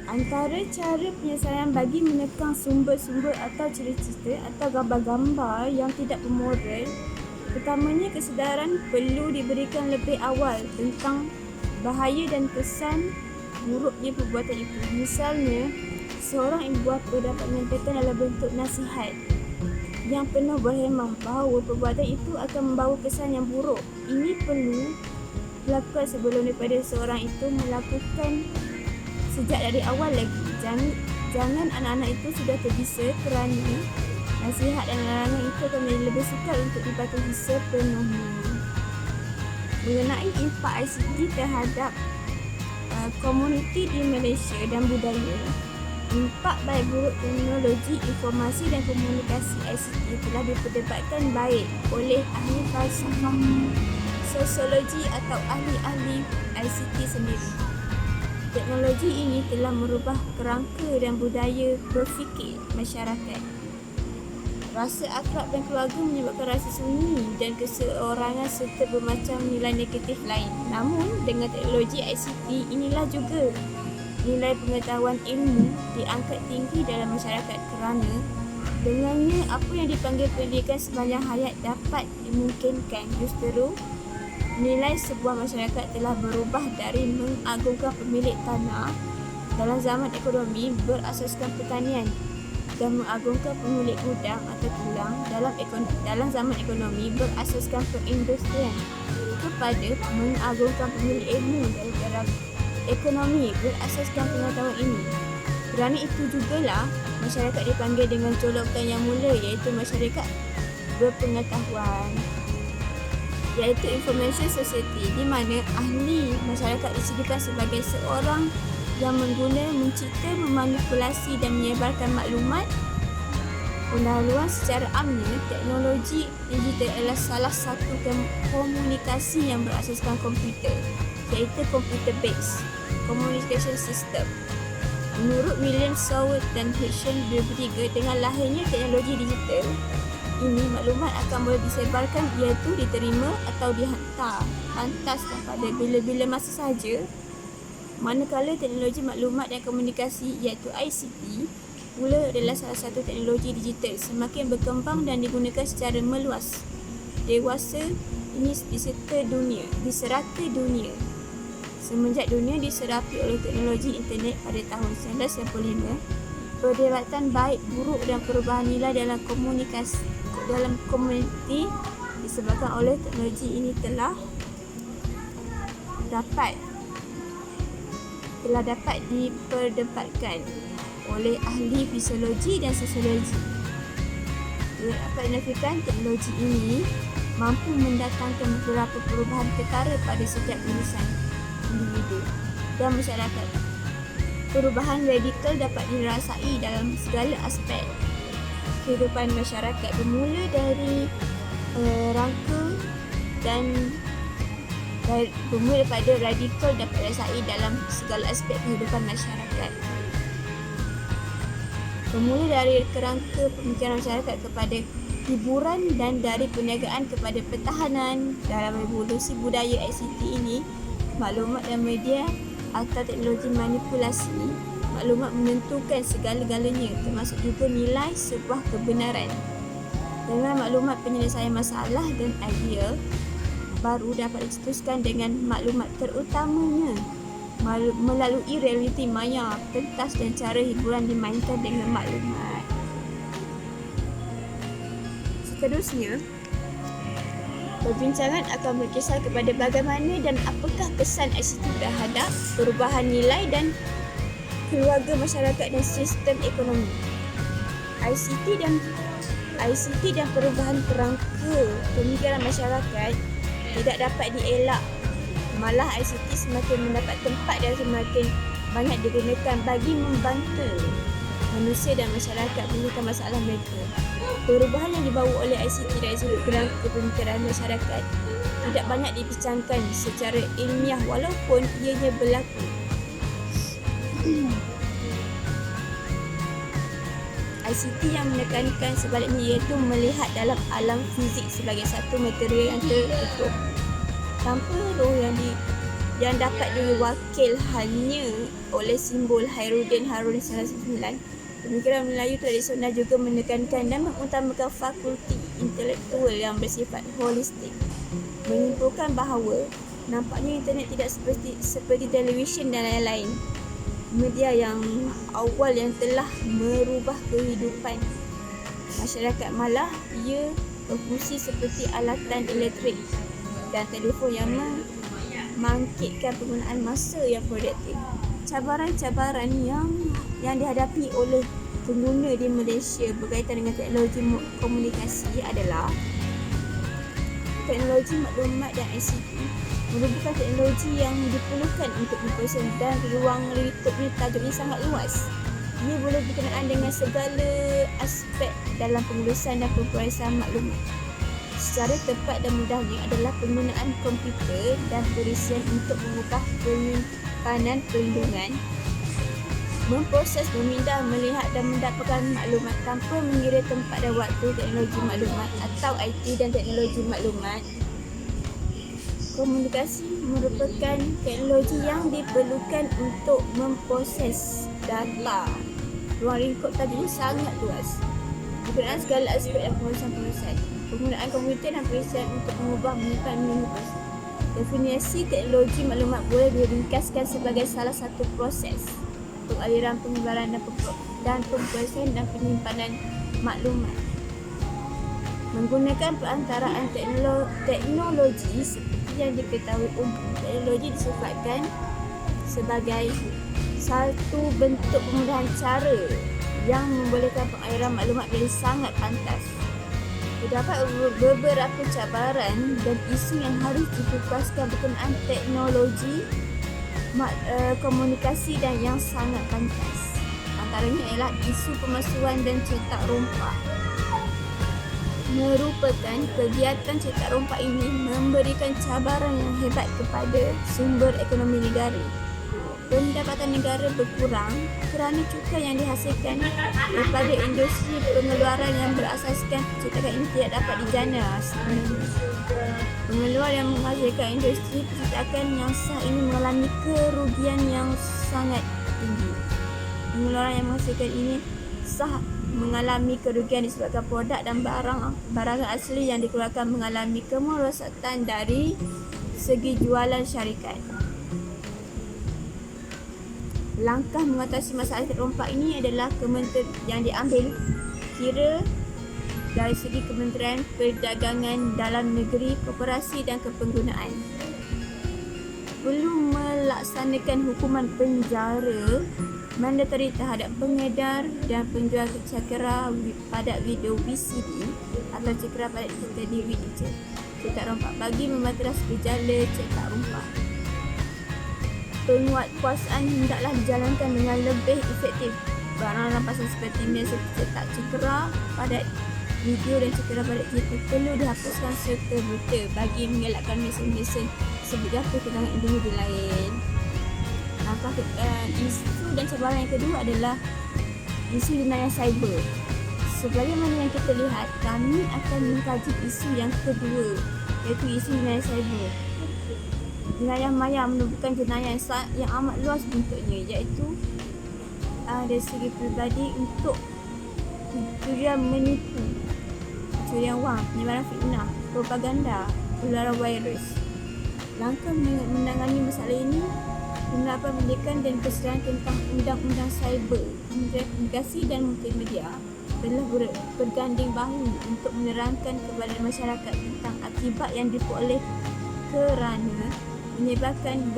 Antara cara penyelesaian bagi menekan sumber-sumber atau cerita-cerita atau gambar-gambar yang tidak bermoral, pertamanya kesedaran perlu diberikan lebih awal tentang bahaya dan kesan buruknya perbuatan itu. Misalnya, seorang ibu bapa dapat menyampaikan dalam bentuk nasihat yang penuh berhemah bahawa perbuatan itu akan membawa kesan yang buruk. Ini perlu dilakukan sebelum daripada seorang itu melakukan sejak dari awal lagi. Jangan anak-anak itu sudah terbisa, kerana nasihat dan larangan itu akan menjadi lebih sukar untuk dipatuhi sepenuhnya. Mengenai impak ICT terhadap komuniti di Malaysia dan budaya, impak baik buruk teknologi informasi dan komunikasi ICT telah diperdebatkan baik oleh ahli falsafah, sosiologi atau ahli-ahli ICT sendiri. Teknologi ini telah merubah kerangka dan budaya berfikir masyarakat. Rasa akrab dan keluarga menyebabkan rasa sunyi dan keseorangan serta bermacam nilai negatif lain. Namun, dengan teknologi ICT, inilah juga nilai pengetahuan ilmu diangkat tinggi dalam masyarakat kerana dengannya apa yang dipanggil pendidikan sepanjang hayat dapat dimungkinkan. Justru nilai sebuah masyarakat telah berubah dari mengagungkan pemilik tanah dalam zaman ekonomi berasaskan pertanian dan mengagungkan pemilik gudang atau kilang dalam zaman ekonomi berasaskan perindustrian kepada mengagungkan pemilik ilmu dalam ekonomi berasaskan pengetahuan ini. Kerana itu jugalah masyarakat dipanggil dengan jolokan yang mula, iaitu masyarakat berpengetahuan, iaitu information society, di mana ahli masyarakat disebutkan sebagai seorang yang mencipta, memanipulasi dan menyebarkan maklumat. Pendahuluan secara amnya, teknologi digital adalah salah satu komunikasi yang berasaskan komputer, iaitu computer based communication system. Menurut William Soward dan Hitchens 2003, dengan lahirnya teknologi digital ini, maklumat akan boleh disebarkan, iaitu diterima atau dihantarkan pada bila-bila masa sahaja. Manakala teknologi maklumat dan komunikasi, iaitu ICT, pula adalah salah satu teknologi digital semakin berkembang dan digunakan secara meluas. Dewasa ini diserta dunia. Semenjak dunia diserapi oleh teknologi internet pada tahun 1995, perdebatan baik buruk dan perubahan nilai dalam komuniti disebabkan oleh teknologi ini telah dapat diperdebatkan oleh ahli fisiologi dan sosiologi. Dapat dinafikan teknologi ini mampu mendatangkan beberapa perubahan ketara pada setiap urusan individu dan masyarakat. Perubahan radikal dapat dirasai dalam segala aspek kehidupan masyarakat, bermula dari rangka dan bermula daripada radikal dapat dirasai dalam segala aspek kehidupan masyarakat. Bermula dari kerangka pemikiran masyarakat kepada hiburan dan dari perniagaan kepada pertahanan. Dalam revolusi budaya ICT ini, maklumat dan media atau teknologi manipulasi maklumat menentukan segala-galanya, termasuk juga nilai sebuah kebenaran. Dengan maklumat, penyelesaian masalah dan idea baru dapat dicetuskan dengan maklumat, terutamanya melalui realiti maya, pentas dan cara hiburan dimainkan dengan maklumat. Seterusnya, perbincangan akan berkisar kepada bagaimana dan apakah kesan ICT terhadap perubahan nilai dan keluarga masyarakat dan sistem ekonomi. ICT dan perubahan kerangka pemikiran masyarakat tidak dapat dielak. Malah ICT semakin mendapat tempat dan semakin banyak digunakan bagi membantu manusia dan masyarakat menyelesaikan masalah mereka. Perubahan yang dibawa oleh ICT dari sudut kerangka pemikiran masyarakat tidak banyak dibincangkan secara ilmiah walaupun ianya berlaku. ICT yang menekankan sebaliknya, iaitu melihat dalam alam fizik sebagai satu material yang tertutup tanpa roh yang yang dapat diwakil hanya oleh simbol Khairuddin Harun 1999. Pemikiran Melayu tradisional juga menekankan dan mengutamakan fakulti intelektual yang bersifat holistik, menyimpulkan bahawa nampaknya internet tidak seperti televisyen dan lain-lain media yang awal yang telah merubah kehidupan masyarakat, malah ia berfungsi seperti alatan elektrik dan telefon yang membangkitkan penggunaan masa yang produktif. Cabaran-cabaran yang dihadapi oleh pengguna di Malaysia berkaitan dengan teknologi komunikasi adalah teknologi maklumat dan ICT merupakan teknologi yang diperlukan untuk memproses dan ruang lingkup tajuk ini sangat luas. Ia boleh berkenaan dengan segala aspek dalam pengurusan dan pemprosesan maklumat. Secara tepat dan mudahnya adalah penggunaan komputer dan perisian untuk mengubah penyimpanan perlindungan, memproses, memindah, melihat dan mendapatkan maklumat tanpa mengira tempat dan waktu. Teknologi maklumat atau IT dan teknologi maklumat komunikasi merupakan teknologi yang diperlukan untuk memproses data. Ruang lingkup tadi sangat luas. Berkenaan segala aspek dan pengurusan. Penggunaan komputer dan perisian untuk mengubah menyimpan proses. Definisi teknologi maklumat boleh diringkaskan sebagai salah satu proses untuk aliran penyebaran dan pemprosesan dan penyimpanan maklumat menggunakan perantaraan teknologi seperti yang diketahui umum. Teknologi disifatkan sebagai satu bentuk kemudahan cara yang membolehkan pengaliran maklumat menjadi sangat pantas. Terdapat beberapa cabaran dan isu yang harus dipupaskan berkenaan teknologi komunikasi dan yang sangat pantas. Antaranya ialah isu pemalsuan dan cetak rompak. Merupakan kegiatan cetak rompak ini memberikan cabaran yang hebat kepada sumber ekonomi negara. Pendapatan negara berkurang kerana cukai yang dihasilkan daripada industri pengeluaran yang berasaskan percetakan ini tidak dapat dijana. Pengeluar yang menghasilkan industri percetakan yang sah ini mengalami kerugian yang sangat tinggi. Pengeluaran yang menghasilkan ini sah mengalami kerugian disebabkan produk dan barang asli yang dikeluarkan mengalami kemerosatan dari segi jualan syarikat. Langkah mengatasi masalah cetak rompak ini adalah yang diambil kira dari segi Kementerian Perdagangan Dalam Negeri, Koperasi dan Kepenggunaan. Perlu melaksanakan hukuman penjara mandatory terhadap pengedar dan penjual cakera padat video VCD atau cakera padat digital DVD cetak rompak bagi membantu gejala cetak rompak. Penguatkuasaan hendaklah dijalankan dengan lebih efektif. Barang rampasan seperti mesin cetak cakera padat video dan cakera padat digital perlu dihapuskan serta-merta bagi mengelakkan mesin-mesin tersebut jatuh ke tangan individu lain. Langkah isu dan cabaran yang kedua adalah isu jenayah cyber. Sebagaimana yang kita lihat, kami akan mengkaji isu yang kedua, iaitu isu jenayah cyber. Jenayah maya merupakan jenayah yang amat luas bentuknya, iaitu dari segi peribadi untuk tujuan menipu, pencurian wang, penyebaran fitnah, propaganda, penularan virus. Langkah menangani masalah ini penerapan pendidikan dan kesedaran tentang undang-undang cyber, Kementerian Komunikasi dan Multimedia telah berganding bahu untuk menerangkan kepada masyarakat tentang akibat yang diperoleh kerana menyebarkan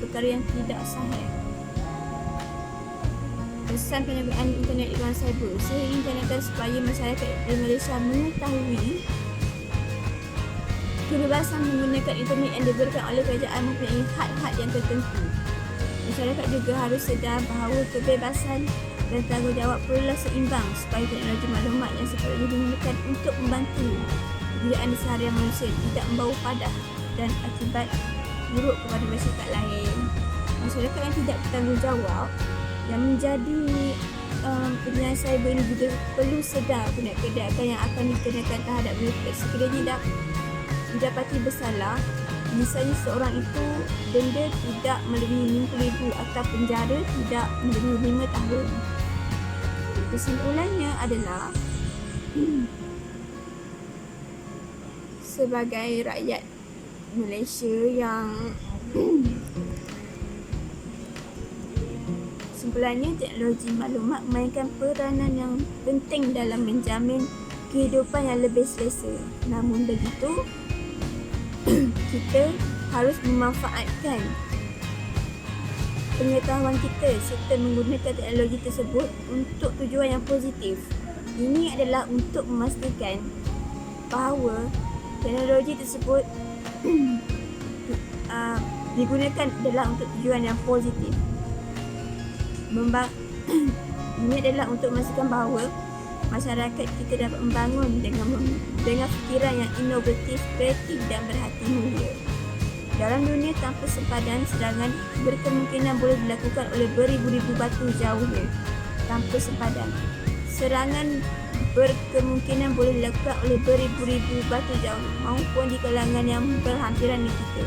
perkara yang tidak sahih. Pesan penjagaan internet di ruang cyber sehingga supaya masyarakat di Malaysia mengetahui kebebasan menggunakan internet yang diberikan oleh kerajaan mempunyai had-had yang tertentu. Masyarakat juga harus sedar bahawa kebebasan dan tanggungjawab perlulah seimbang supaya teknologi maklumat yang sepatutnya digunakan untuk membantu pekerjaan seharian manusia tidak membawa padah dan akibat buruk kepada masyarakat lain. Masyarakat yang tidak bertanggungjawab yang menjadi penjenayah cyber ini juga perlu sedar tindakan yang akan dikenakan terhadap mereka sekiranya didapati bersalah Misalnya seorang itu denda tidak melebihi RM50,000 atau penjara tidak melebihi 5 tahun. Kesimpulannya adalah sebagai rakyat Malaysia yang Kesimpulannya, teknologi maklumat memainkan peranan yang penting dalam menjamin kehidupan yang lebih selesa. Namun begitu, kita harus memanfaatkan pengetahuan kita serta menggunakan teknologi tersebut untuk tujuan yang positif. Ini adalah untuk memastikan bahawa teknologi tersebut digunakan adalah untuk tujuan yang positif. Ini adalah untuk memastikan bahawa masyarakat kita dapat membangun dengan fikiran yang inovatif, kreatif dan berhati mulia. Dalam dunia tanpa sempadan, serangan berkemungkinan boleh dilakukan oleh beribu-ribu batu jauhnya. Tanpa sempadan, serangan berkemungkinan boleh dilakukan oleh beribu-ribu batu jauh maupun di kalangan yang berhampiran dengan kita.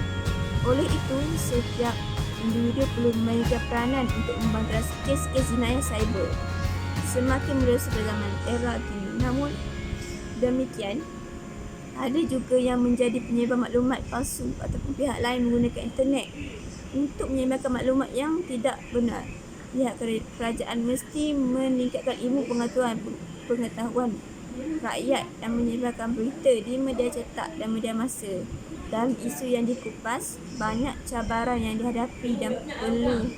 Oleh itu, setiap individu perlu memainkan peranan untuk membantras kes-kes jenayah cyber semakin merosot zaman era kini. Namun demikian, ada juga yang menjadi penyebar maklumat palsu ataupun pihak lain menggunakan internet untuk menyebarkan maklumat yang tidak benar. Pihak kerajaan mesti meningkatkan ilmu pengetahuan rakyat dan menyebarkan berita di media cetak dan media massa. Dalam isu yang dikupas, banyak cabaran yang dihadapi dan perlu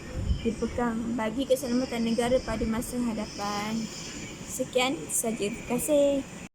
dipegang bagi keselamatan negara pada masa hadapan. Sekian saja. Terima kasih.